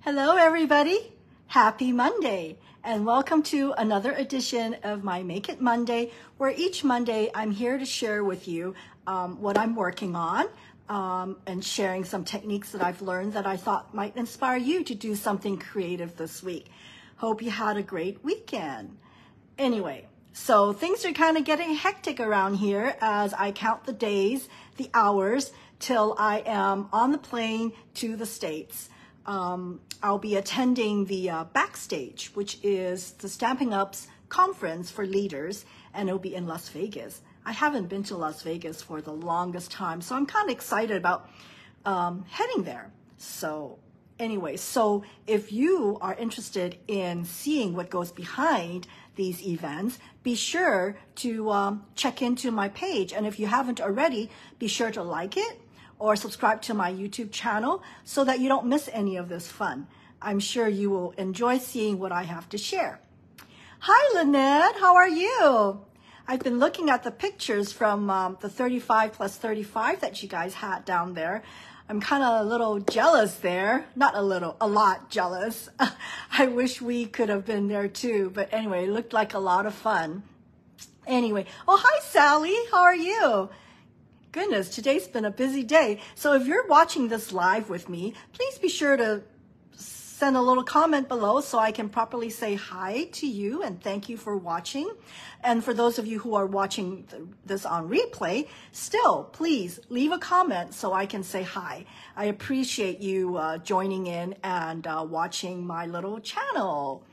Hello, everybody. Happy Monday, and welcome to another edition of my Make It Monday, where each Monday I'm here to share with you what I'm working on and sharing some techniques that I've learned that I thought might inspire you to do something creative this week. Hope you had a great weekend. Anyway, so things are kind of getting hectic around here as I count the days, the hours, till I am on the plane to the States. I'll be attending the Backstage, which is the Stampin' Up's conference for leaders, and it'll be in Las Vegas. I haven't been to Las Vegas for the longest time, so I'm kind of excited about heading there. So anyway, so if you are interested in seeing what goes behind these events, be sure to check into my page. And if you haven't already, be sure to like it or subscribe to my YouTube channel so that you don't miss any of this fun. I'm sure you will enjoy seeing what I have to share. Hi, Lynette, how are you? I've been looking at the pictures from the 35 plus 35 that you guys had down there. I'm kind of a little jealous there. Not a little, a lot jealous. I wish we could have been there too. But anyway, it looked like a lot of fun. Anyway, oh, hi, Sally, how are you? Goodness, today's been a busy day. So if you're watching this live with me, please be sure to send a little comment below so I can properly say hi to you and thank you for watching. And for those of you who are watching this on replay, still, please leave a comment so I can say hi. I appreciate you joining in and watching my little channel.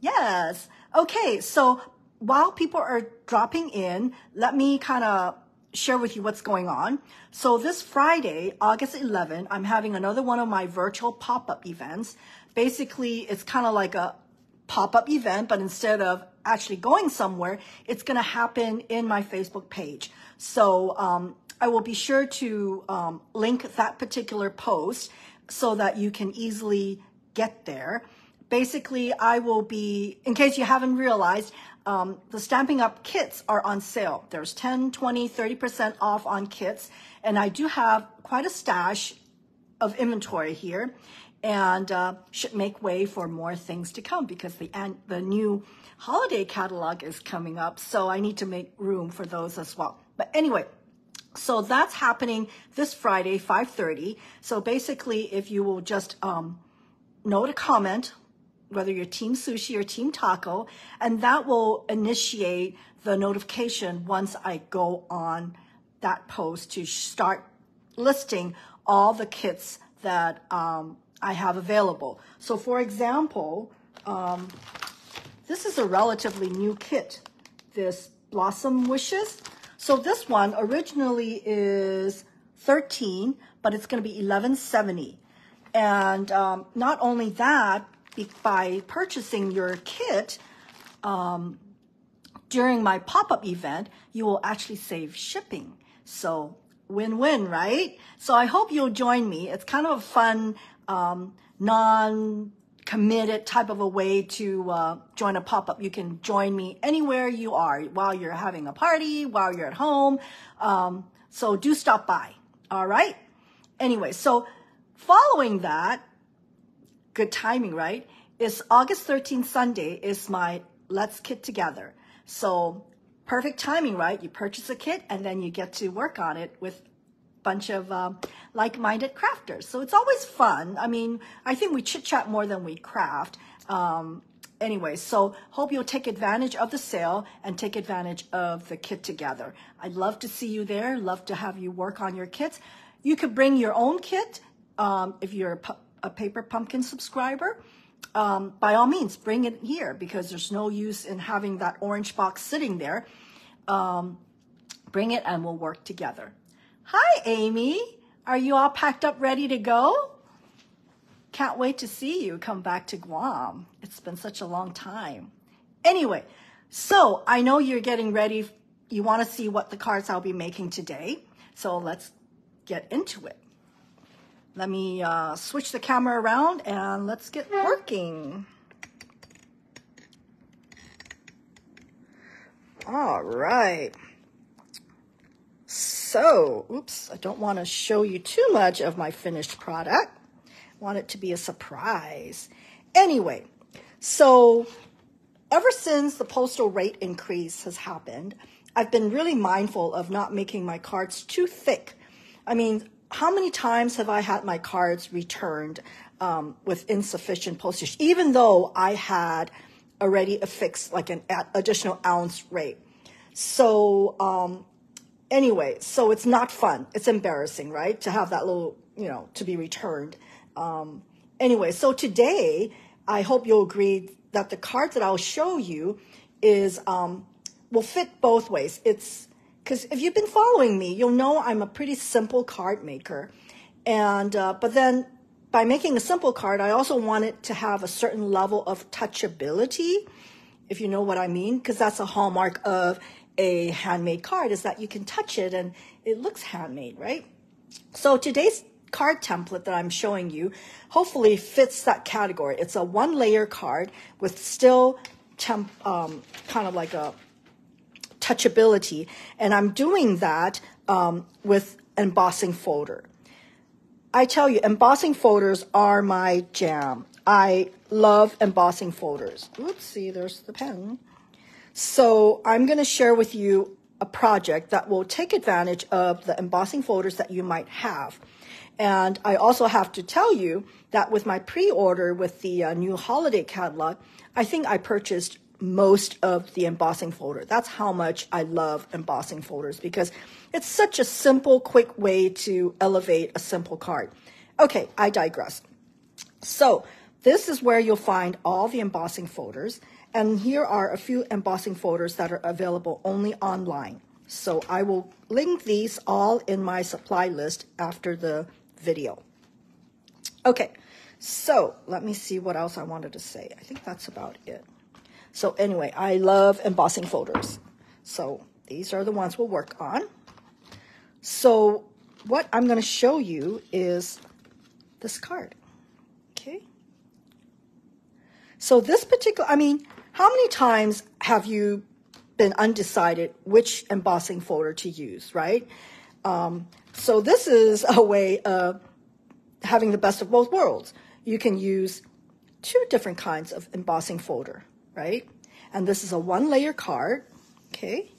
Yes. Okay, so while people are dropping in, let me kind of share with you what's going on. So this Friday, August 11, I'm having another one of my virtual pop-up events. Basically, it's kind of like a pop-up event, but instead of actually going somewhere, it's going to happen in my Facebook page. So I will be sure to link that particular post so that you can easily get there. Basically, I will be, in case you haven't realized, the Stampin' Up kits are on sale. There's 10, 20, 30% off on kits. And I do have quite a stash of inventory here and should make way for more things to come because the new holiday catalog is coming up. So I need to make room for those as well. But anyway, so that's happening this Friday, 5:30. So basically, if you will just note a comment, whether you're Team Sushi or Team Taco, and that will initiate the notification once I go on that post to start listing all the kits that I have available. So for example, this is a relatively new kit, this Blossom Wishes. So this one originally is $13, but it's going to be $11.70. And not only that, by purchasing your kit during my pop-up event, you will actually save shipping. So win-win, right? So I hope you'll join me. It's kind of a fun, non-committed type of a way to join a pop-up. You can join me anywhere you are, while you're having a party, while you're at home. So do stop by, all right? Anyway, so following that, good timing, right? It's August 13th, Sunday, is my Let's Kit Together. So perfect timing, right? You purchase a kit and then you get to work on it with a bunch of like-minded crafters. So it's always fun. I mean, I think we chit-chat more than we craft. Anyway, so hope you'll take advantage of the sale and take advantage of the Kit Together. I'd love to see you there. Love to have you work on your kits. You could bring your own kit if you're a Paper Pumpkin subscriber. By all means, bring it here because there's no use in having that orange box sitting there. Bring it and we'll work together. Hi, Amy. Are you all packed up, ready to go? Can't wait to see you come back to Guam. It's been such a long time. Anyway, so I know you're getting ready. You want to see what the cards I'll be making today. So let's get into it. Let me switch the camera around and let's get working. All right. So, oops, I don't want to show you too much of my finished product. want it to be a surprise. Anyway, so ever since the postal rate increase has happened, I've been really mindful of not making my cards too thick. I mean, how many times have I had my cards returned with insufficient postage, even though I had already affixed like an additional ounce rate? So anyway, so it's not fun. It's embarrassing, right? To have that little, to be returned. Anyway, so today, I hope you'll agree that the cards that I'll show you will fit both ways. It's because if you've been following me, you'll know I'm a pretty simple card maker. And but then by making a simple card, I also want it to have a certain level of touchability, if you know what I mean, because that's a hallmark of a handmade card, is that you can touch it and it looks handmade, right? So today's card template that I'm showing you hopefully fits that category. It's a one-layer card with still kind of like a touchability, and I'm doing that with embossing folder. I tell you, embossing folders are my jam. I love embossing folders. Oops, see, there's the pen. So I'm going to share with you a project that will take advantage of the embossing folders that you might have. And I also have to tell you that with my pre-order with the new holiday catalog, I think I purchased most of the embossing folder. That's how much I love embossing folders, because it's such a simple, quick way to elevate a simple card. Okay, I digress. So this is where you'll find all the embossing folders. And here are a few embossing folders that are available only online. So I will link these all in my supply list after the video. Okay, so let me see what else I wanted to say. I think that's about it. So anyway, I love embossing folders. So these are the ones we'll work on. So what I'm going to show you is this card. Okay. So this particular, how many times have you been undecided which embossing folder to use, right? So this is a way of having the best of both worlds. You can use two different kinds of embossing folder, right? And this is a one-layer card, okay?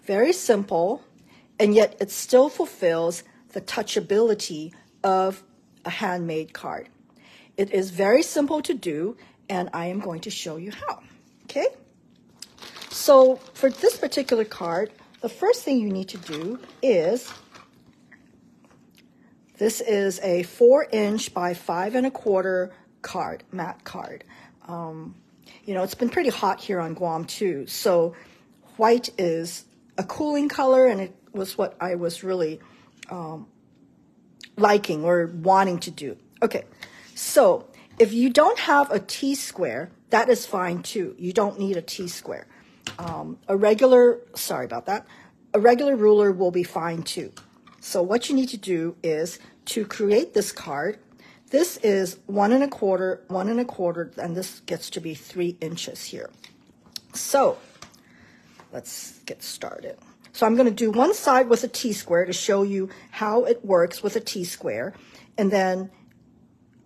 Very simple, and yet it still fulfills the touchability of a handmade card. It is very simple to do, and I am going to show you how, okay? So for this particular card, the first thing you need to do is, this is a 4" by 5 1/4 card, matte card. It's been pretty hot here on Guam too, so white is a cooling color, and it was what I was really liking or wanting to do. Okay, so if you don't have a T-square, that is fine too. You don't need a T-square. A regular ruler will be fine too. So what you need to do is to create this card. This is 1 1/4, 1 1/4, and this gets to be 3 inches here. So let's get started. So I'm going to do one side with a T-square to show you how it works with a T-square. And then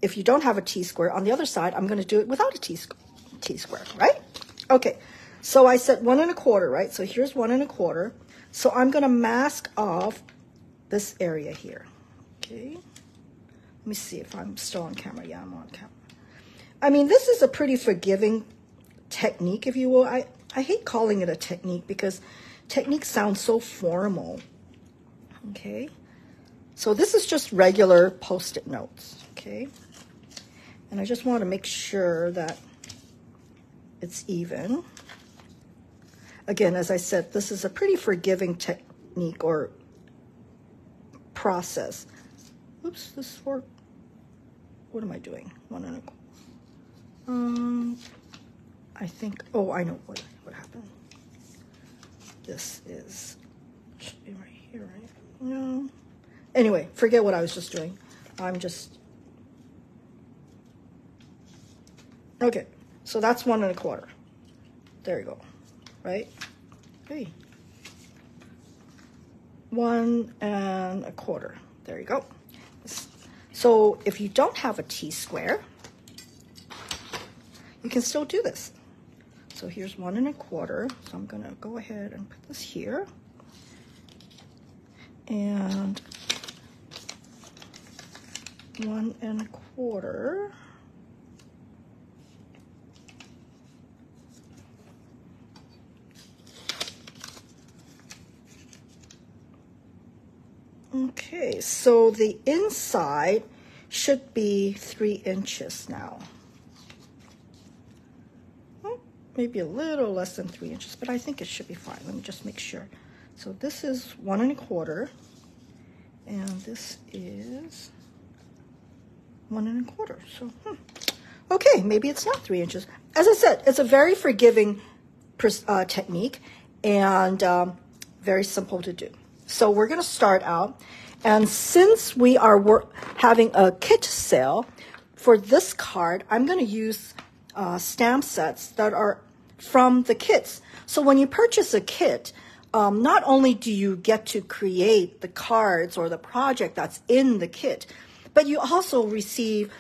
if you don't have a T-square, on the other side, I'm going to do it without a T-square, right? Okay, so I said 1 1/4, right? So here's 1 1/4. So I'm going to mask off this area here, okay? Let me see if I'm still on camera. Yeah, I'm on camera. This is a pretty forgiving technique, if you will. I hate calling it a technique because technique sounds so formal, okay? So this is just regular Post-it notes, okay? And I just want to make sure that it's even. Again, as I said, this is a pretty forgiving technique or process. Oops, this is for, what am I doing? 1 1/4. I think, oh, I know what happened. This should be right here, right? No. Anyway, forget what I was just doing. Okay, so that's 1 1/4. There you go, right? Hey. 1 1/4. There you go. So if you don't have a T-square, you can still do this. So here's 1 1/4. So I'm gonna go ahead and put this here. And 1 1/4. Okay, so the inside should be 3 inches now. Maybe a little less than 3 inches, but I think it should be fine. Let me just make sure. So this is 1 1/4, and this is 1 1/4. So, okay, maybe it's not 3 inches. As I said, it's a very forgiving technique and very simple to do. So we're going to start out, and since we are having a kit sale for this card, I'm going to use stamp sets that are from the kits. So when you purchase a kit, not only do you get to create the cards or the project that's in the kit, but you also receive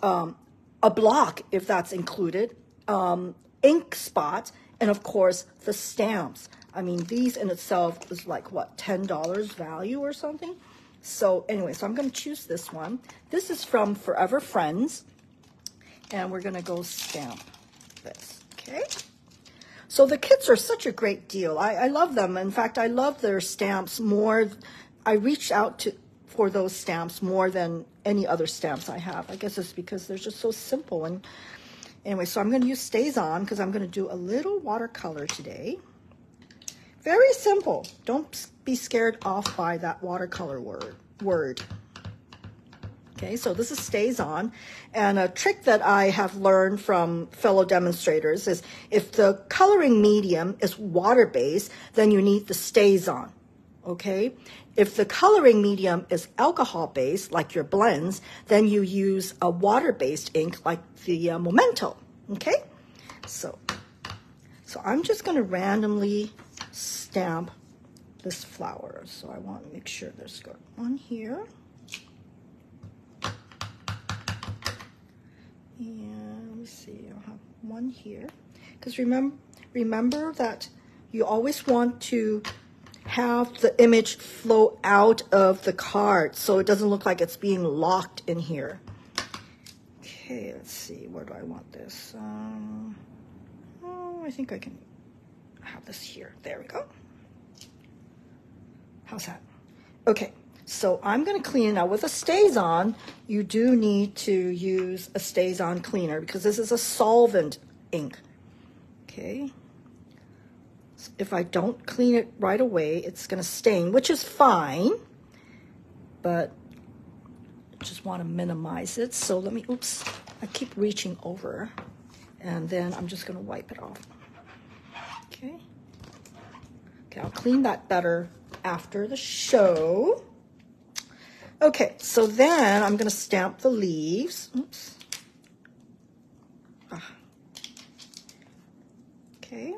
a block, if that's included, ink spots, and of course the stamps. I mean, these in itself is like, what, $10 value or something? So anyway, so I'm going to choose this one. This is from Forever Friends, and we're going to go stamp this, okay? So the kits are such a great deal. I love them. In fact, I love their stamps more. I reached out for those stamps more than any other stamps I have. I guess it's because they're just so simple. And anyway, so I'm going to use Stays On because I'm going to do a little watercolor today. Very simple. Don't be scared off by that watercolor word. Okay, so this is Stays On. And a trick that I have learned from fellow demonstrators is if the coloring medium is water-based, then you need the Stays On. Okay? If the coloring medium is alcohol-based, like your blends, then you use a water-based ink like the Memento. Okay? So I'm just going to randomly stamp this flower. So I want to make sure there's one here. And let me see, I'll have one here. Because remember that you always want to have the image flow out of the card so it doesn't look like it's being locked in here. Okay, let's see, where do I want this? I think I can have this here. There we go. How's that? Okay. So I'm going to clean it. Now with a Stays On, you do need to use a Stays On cleaner because this is a solvent ink. Okay. So if I don't clean it right away, it's going to stain, which is fine, but I just want to minimize it. So let me, oops, I keep reaching over, and then I'm just going to wipe it off. Okay. Okay, I'll clean that better after the show. Okay, so then I'm going to stamp the leaves. Oops. Okay.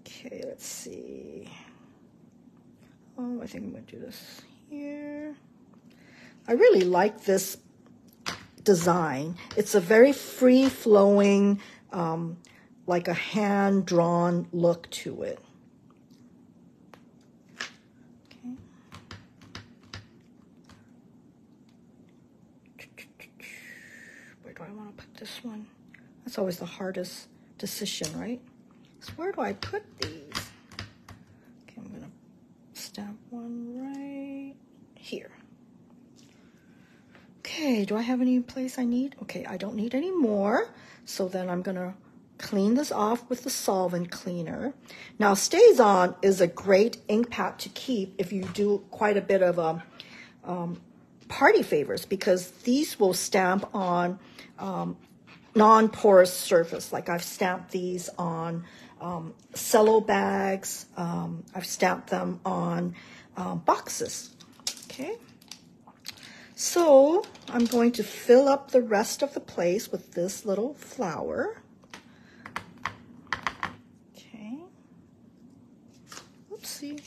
Okay, let's see. Oh, I think I'm going to do this here. I really like this design. It's a very free-flowing, like a hand-drawn look to it. Do I want to put this one? That's always the hardest decision, right? So where do I put these? Okay, I'm going to stamp one right here. Okay, do I have any place I need? Okay, I don't need any more. So then I'm going to clean this off with the solvent cleaner. Now, Stays On is a great ink pad to keep if you do quite a bit of party favors, because these will stamp on non-porous surface. Like I've stamped these on cello bags. I've stamped them on boxes. Okay. So I'm going to fill up the rest of the place with this little flower. Okay. Oopsie.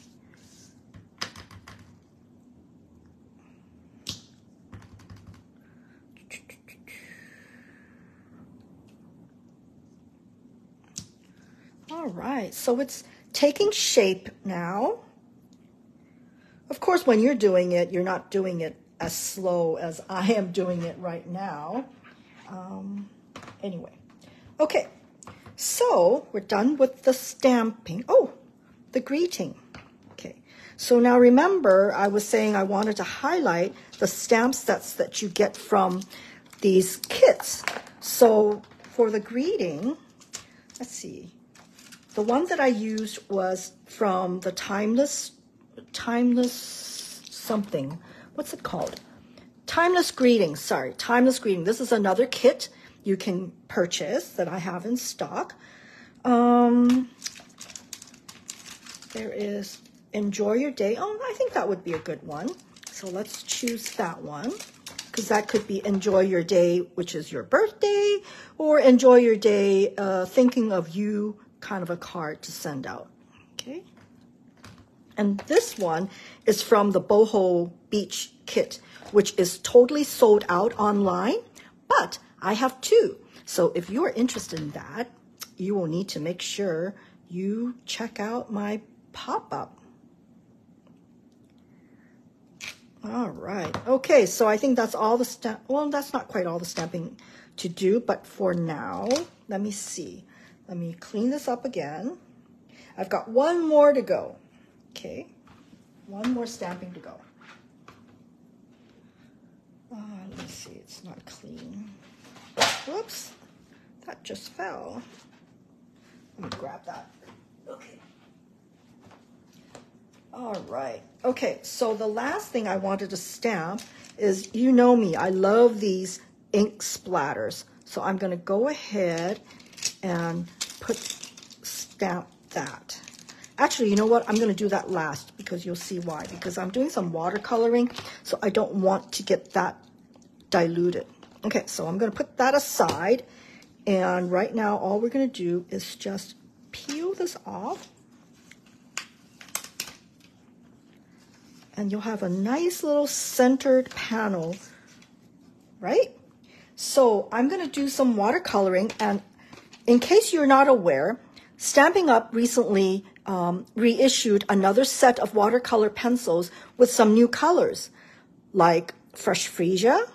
All right, so it's taking shape now. Of course, when you're doing it, you're not doing it as slow as I am doing it right now. Anyway, okay, so we're done with the stamping. Oh, the greeting. Okay, so now remember I was saying I wanted to highlight the stamp sets that you get from these kits. So for the greeting, let's see, the one that I used was from the Timeless something. What's it called? Timeless Greeting. Sorry, Timeless Greeting. This is another kit you can purchase that I have in stock. There is Enjoy Your Day. Oh, I think that would be a good one. So let's choose that one, because that could be Enjoy Your Day, which is your birthday, or Enjoy Your Day, thinking of you, kind of a card to send out. Okay. And this one is from the Boho Beach kit, which is totally sold out online, but I have two. So if you are interested in that, you will need to make sure you check out my pop-up. All right. Okay, so I think that's all the well, that's not quite all the stamping to do, but for now, let me see. Let me clean this up again. I've got one more to go. Okay, one more stamping to go. Let me see, it's not clean. Whoops, that just fell. Let me grab that. Okay. All right. Okay, so the last thing I wanted to stamp is, you know me, I love these ink splatters. So I'm going to go ahead and stamp that. Actually, you know what? I'm going to do that last, because you'll see why. Because I'm doing some watercoloring, so I don't want to get that diluted. Okay, so I'm going to put that aside. And right now, all we're going to do is just peel this off. And you'll have a nice little centered panel, right? So I'm going to do some watercoloring. And in case you're not aware, Stampin' Up! Recently reissued another set of watercolor pencils with some new colors, like Fresh Freesia,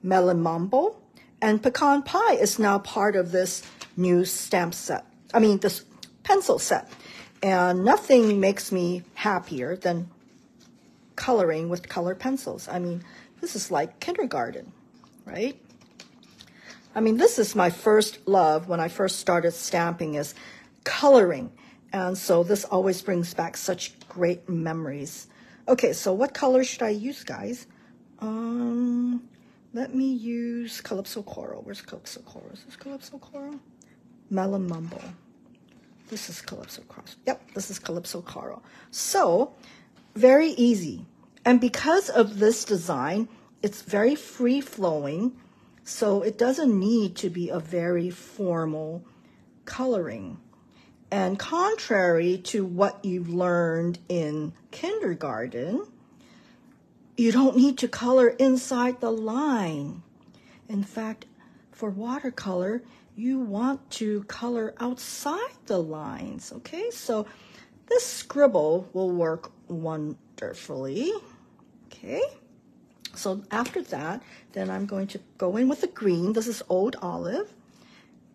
Melon Mambo, and Pecan Pie is now part of this new stamp set. I mean, this pencil set. And nothing makes me happier than coloring with colored pencils. I mean, this is like kindergarten, right? I mean, this is my first love when I first started stamping, is coloring. And so this always brings back such great memories. Okay, so what color should I use, guys? Let me use Calypso Coral. Where's Calypso Coral? Is this Calypso Coral? Melon Mumble. This is Calypso Coral. Yep, this is Calypso Coral. So, very easy. And because of this design, it's very free-flowing, so it doesn't need to be a very formal coloring. And contrary to what you've learned in kindergarten, you don't need to color inside the line. In fact, for watercolor, you want to color outside the lines, okay? So this scribble will work wonderfully, okay? So after that, then I'm going to go in with the green. This is Old Olive.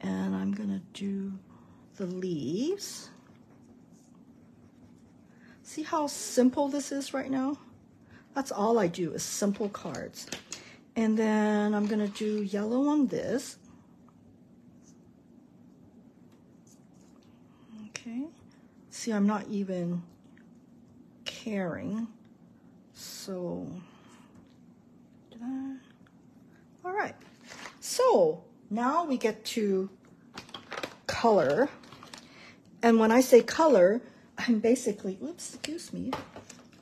And I'm going to do the leaves. See how simple this is right now? That's all I do, is simple cards. And then I'm going to do yellow on this. Okay. See, I'm not even caring. So, all right. So now we get to color. And when I say color, I'm basically, oops, excuse me,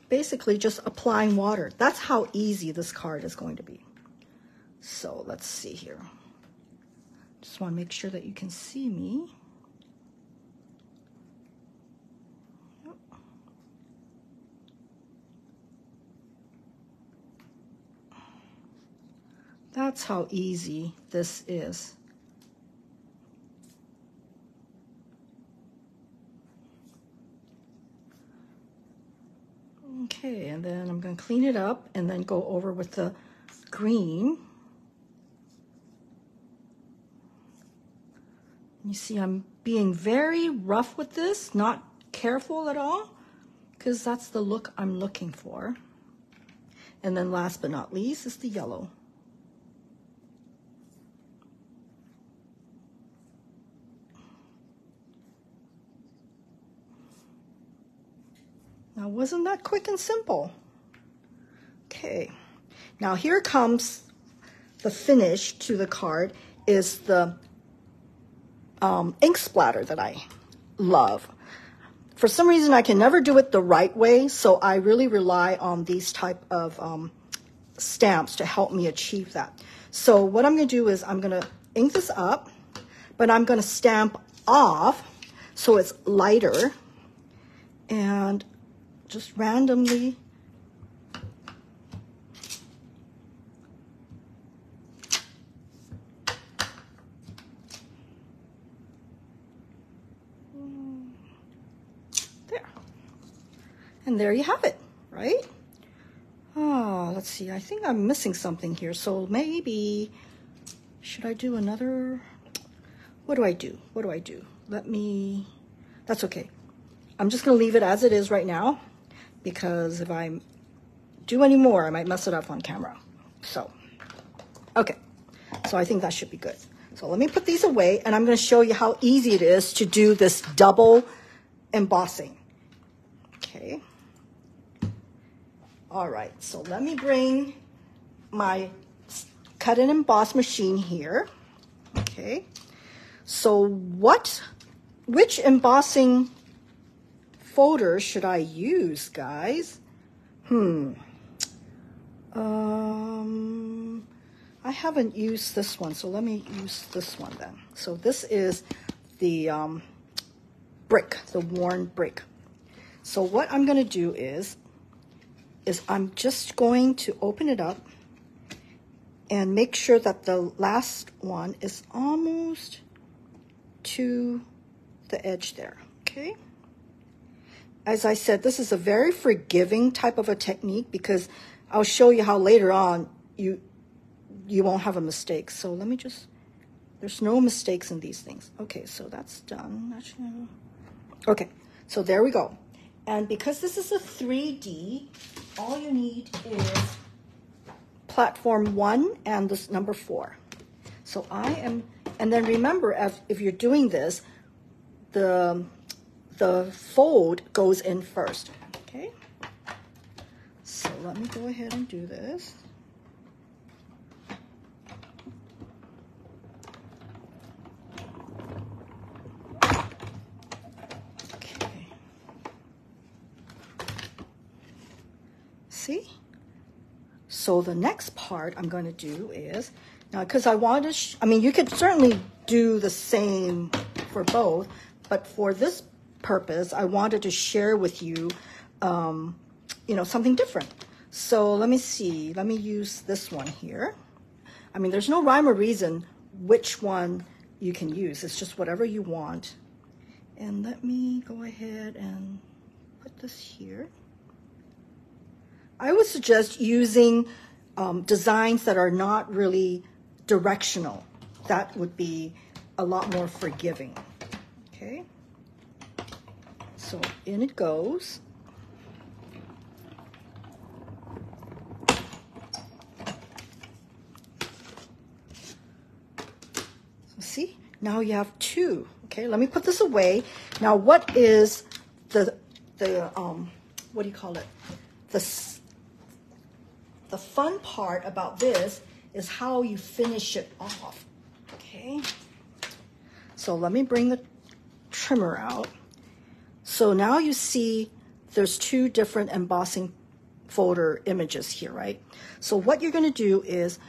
basically just applying water. That's how easy this card is going to be. So let's see here. Just want to make sure that you can see me. That's how easy this is. Okay, and then I'm going to clean it up and then go over with the green. You see I'm being very rough with this, not careful at all, because that's the look I'm looking for. And then last but not least is the yellow. Now, wasn't that quick and simple? Okay, now here comes the finish to the card, is the ink splatter that I love. For some reason, I can never do it the right way, so I really rely on these type of stamps to help me achieve that. So what I'm going to do is I'm going to ink this up, but I'm going to stamp off so it's lighter, and just randomly there. And there you have it, right? Oh, let's see. I think I'm missing something here. So maybe, should I do another? What do I do? What do I do? That's okay. I'm just going to leave it as it is right now, because if I do any more, I might mess it up on camera. So, okay. So I think that should be good. So let me put these away, and I'm going to show you how easy it is to do this double embossing. Okay. All right, so let me bring my cut and emboss machine here. Okay. So which embossing folder should I use, guys? I haven't used this one, so let me use this one then. So this is the brick, the worn brick. So what I'm going to do is I'm just going to open it up and make sure that the last one is almost to the edge there, okay? As I said, this is a very forgiving type of a technique, because I'll show you how later on you won't have a mistake. So let me just, there's no mistakes in these things. Okay, so that's done. Okay, so there we go. And because this is a 3D, all you need is platform 1 and this number 4. So and then remember, if you're doing this, the fold goes in first, okay? So let me go ahead and do this. Okay. See? So the next part I'm going to do is, now because I want to, I mean, you could certainly do the same for both, but for this purpose, I wanted to share with you, you know, something different. So let me see, let me use this one here. I mean, there's no rhyme or reason which one you can use. It's just whatever you want. And let me go ahead and put this here. I would suggest using designs that are not really directional. That would be a lot more forgiving. Okay. So in it goes. So see, now you have 2. Okay, let me put this away. Now, what is the what do you call it? The fun part about this is how you finish it off. Okay. So let me bring the trimmer out. So now you see there's 2 different embossing folder images here, right? So what you're going to do is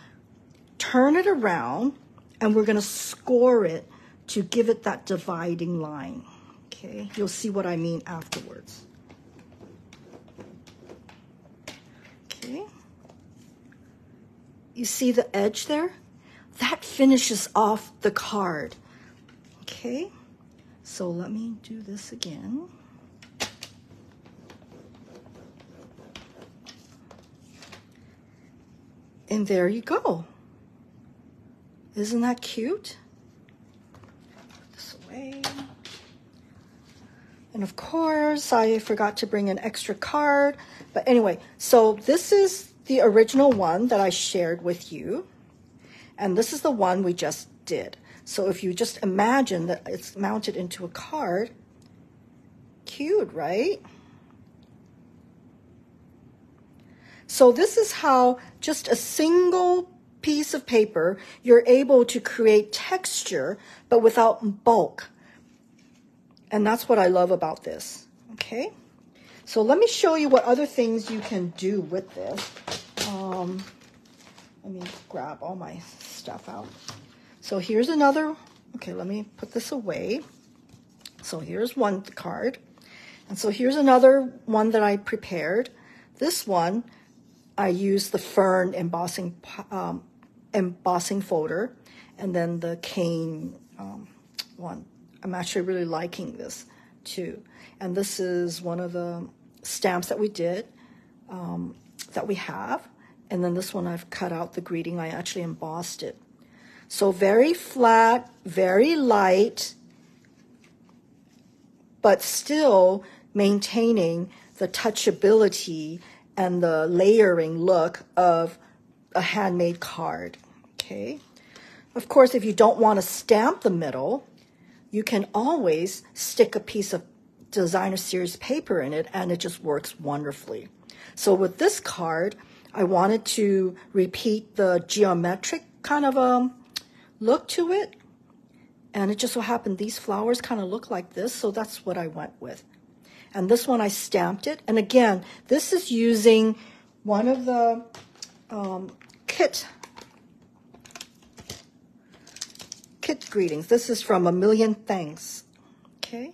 turn it around, and we're going to score it to give it that dividing line. Okay, you'll see what I mean afterwards. Okay, you see the edge there? That finishes off the card. Okay, so let me do this again. And there you go. Isn't that cute? Put this away. And of course, I forgot to bring an extra card. But anyway, so this is the original one that I shared with you. And this is the one we just did. So if you just imagine that it's mounted into a card, cute, right? So this is how just a single piece of paper, you're able to create texture, but without bulk. And that's what I love about this, okay? So let me show you what other things you can do with this. Let me grab all my stuff out. So here's another, okay, let me put this away. So here's one card. And so here's another one that I prepared. This one, I used the fern embossing folder, and then the cane one. I'm actually really liking this too. And this is one of the stamps that we did, that we have. And then this one I've cut out the greeting. I actually embossed it. So very flat, very light, but still maintaining the touchability and the layering look of a handmade card, okay? Of course, if you don't want to stamp the middle, you can always stick a piece of designer series paper in it, and it just works wonderfully. So with this card, I wanted to repeat the geometric kind of look to it, and it just so happened these flowers kind of look like this, so that's what I went with. And this one I stamped it, and again, this is using one of the kit greetings. This is from A Million Thanks, okay?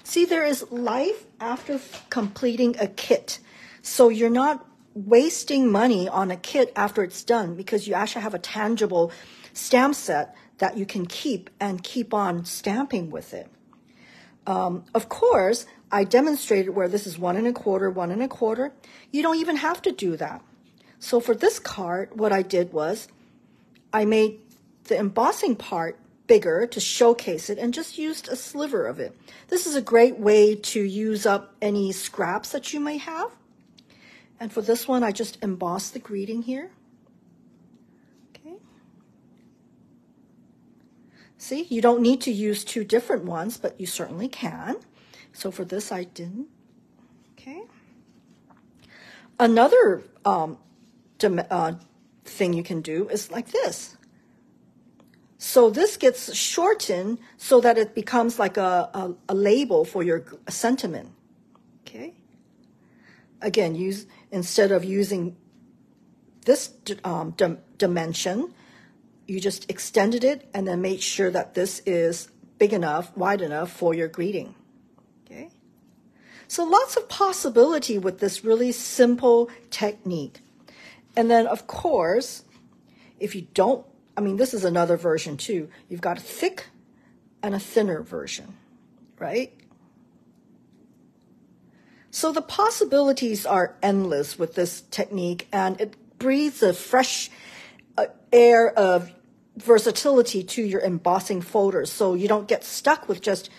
See, there is life after completing a kit. So you're not wasting money on a kit after it's done, because you actually have a tangible stamp set that you can keep and keep on stamping with it. Of course, I demonstrated where this is 1 1/4, 1 1/4. You don't even have to do that. So for this card, what I did was I made the embossing part bigger to showcase it and just used a sliver of it. This is a great way to use up any scraps that you may have. And for this one, I just embossed the greeting here. Okay. See, you don't need to use 2 different ones, but you certainly can. So for this, I didn't. Okay. Another thing you can do is like this. So this gets shortened so that it becomes like a label for your sentiment. Okay. Again, instead of using this dimension, you just extended it and then made sure that this is big enough, wide enough for your greeting. Okay. So lots of possibility with this really simple technique. And then, of course, if you don't, this is another version too. You've got a thick and a thinner version, right? So the possibilities are endless with this technique, and it breathes a fresh air of versatility to your embossing folders, so you don't get stuck with just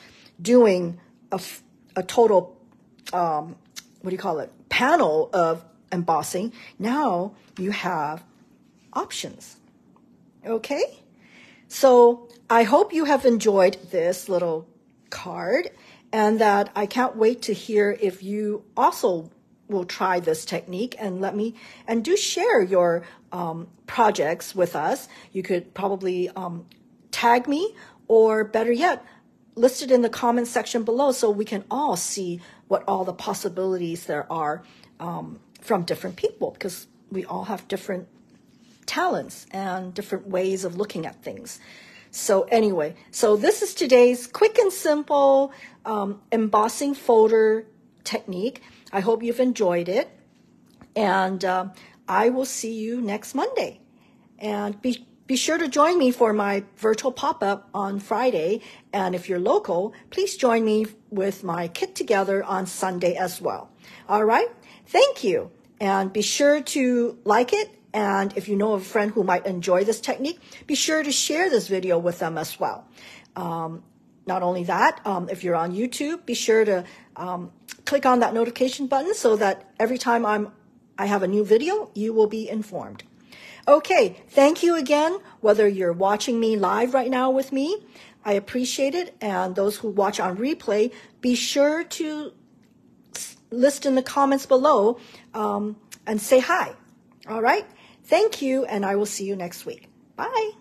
doing a total, panel of embossing. Now you have options. Okay, so I hope you have enjoyed this little card, and that I can't wait to hear if you also will try this technique, and do share your projects with us. You could probably tag me, or better yet, list it in the comment section below so we can all see what all the possibilities there are from different people, because we all have different talents and different ways of looking at things. So anyway, so this is today's quick and simple embossing folder technique. I hope you've enjoyed it, and I will see you next Monday. And be sure to join me for my virtual pop-up on Friday, and if you're local, please join me with my Kit Together on Sunday as well. All right, thank you, And be sure to like it. And if you know of a friend who might enjoy this technique, be sure to share this video with them as well. Not only that, if you're on YouTube, be sure to click on that notification button so that every time I have a new video, you will be informed. Okay, thank you again, whether you're watching me live right now with me. I appreciate it. And those who watch on replay, be sure to list in the comments below and say hi. All right, thank you, and I will see you next week. Bye.